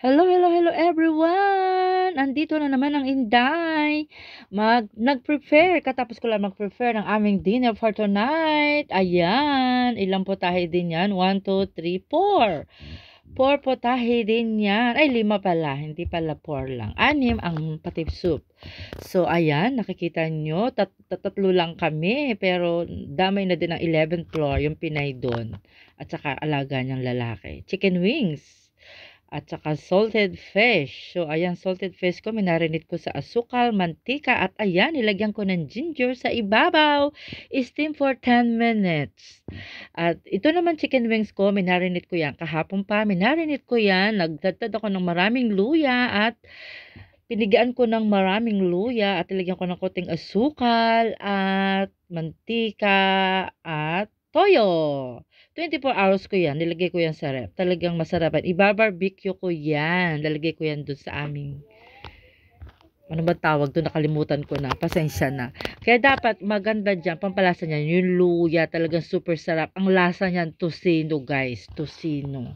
Hello, hello, hello everyone! Andito na naman ang Inday. Nag-prepare. Katapos ko lang mag-prepare ng aming dinner for tonight. Ayan. Ilan potahe din yan? 1, 2, 3, 4. 4 potahe din yan. Ay, 5 pala. Hindi pala 4 lang. 6 ang patib soup. So, ayan. Nakikita nyo. Tatlo lang kami. Pero damay na din ang 11th floor. Yung Pinay doon. At saka alaga niyang lalaki. Chicken wings. At saka salted fish. So, ayan, salted fish ko, minarinate ko sa asukal, mantika, at ayan, nilagyan ko ng ginger sa ibabaw. Steam for 10 minutes. At ito naman chicken wings ko, minarinate ko yan. Kahapon pa, minarinate ko yan. Nagdadad ako ng maraming luya at pinigaan ko ng maraming luya at nilagyan ko ng konting asukal at mantika at toyo. 24 hours ko yan. Nilagay ko yan sa ref. Talagang masarap. Ibabarbecue ko yan. Lalagay ko yan doon sa aming ano ba tawag doon? Nakalimutan ko na. Pasensya na. Kaya dapat maganda dyan. Pampalasa niyan. Yung luya. Talagang super sarap. Ang lasa niyan, tocino guys. Tocino.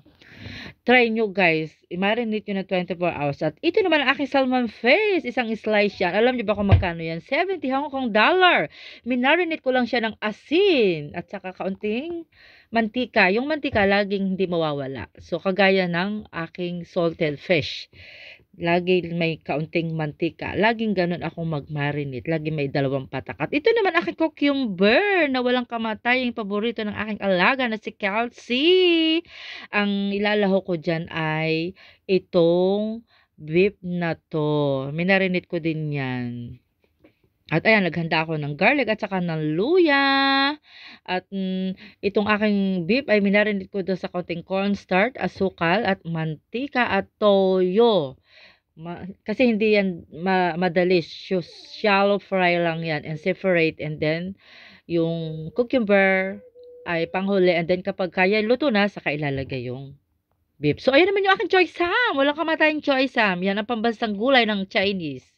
Try nyo guys. I-marinate nyo na 24 hours. At ito naman ang aking salmon face. Isang slice yan. Alam nyo ba kung magkano yan? 70 Hong Kong dollar. Minarinate ko lang siya ng asin. At saka kaunting mantika. Yung mantika laging hindi mawawala. So kagaya ng aking salted fish. Lagi may kaunting mantika. Laging ganun akong mag-marinate. Lagi may 2 patak. At ito naman aking cucumber na walang kamatay. Yung paborito ng aking alaga na si Kelsey. Ang ilalaho ko dyan ay itong beef na to. Minarinate ko din yan. At ayan, naghanda ako ng garlic at saka ng luya. At itong aking beef ay minarinate ko doon sa konting cornstarch, asukal at mantika at toyo. Kasi hindi yan madali. Shallow fry lang yan and separate. And then, yung cucumber ay panghuli. And then, kapag kaya luto na, saka ilalagay yung beef. So, ayan naman yung aking choy sam. Walang kamatayang choy sam. Yan ang pambansang gulay ng Chinese.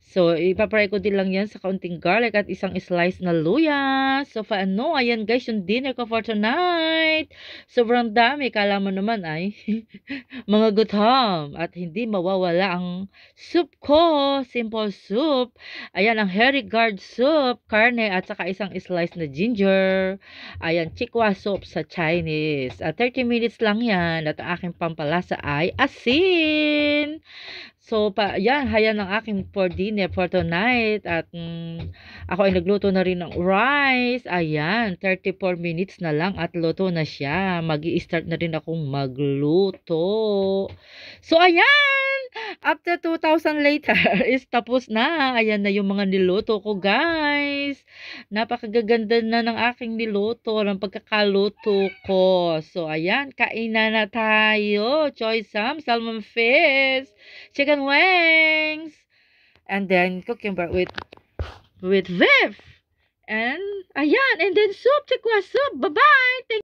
So, ipapry ko din lang yan sa kaunting garlic at isang slice na luya. So, paano? Ayan guys, yung dinner ko for tonight. Sobrang dami. Kala mo naman ay mga gutom. At hindi mawawala ang soup ko. Simple soup. Ayan, ang Herigard soup. Karne at saka isang slice na ginger. Ayan, chikwa soup sa Chinese. At 30 minutes lang yan. At ang aking pampalasa ay asin. So, yan, hayan ang aking for dinner for tonight. At ako ay nagluto na rin ng rice. Ayan, 34 minutes na lang at luto na siya. Mag-i-start na rin akong magluto. So, ayan! After 2,000 later, is tapos na. Ayan na yung mga niluto ko, guys. Napakagaganda na ng aking niluto, ng pagkakaluto ko. So, ayan, kainan na tayo. Choy sam, salmon fish, chicken wings, and then cucumber with beef. And, ayan, and then soup, tikwa soup. Bye-bye!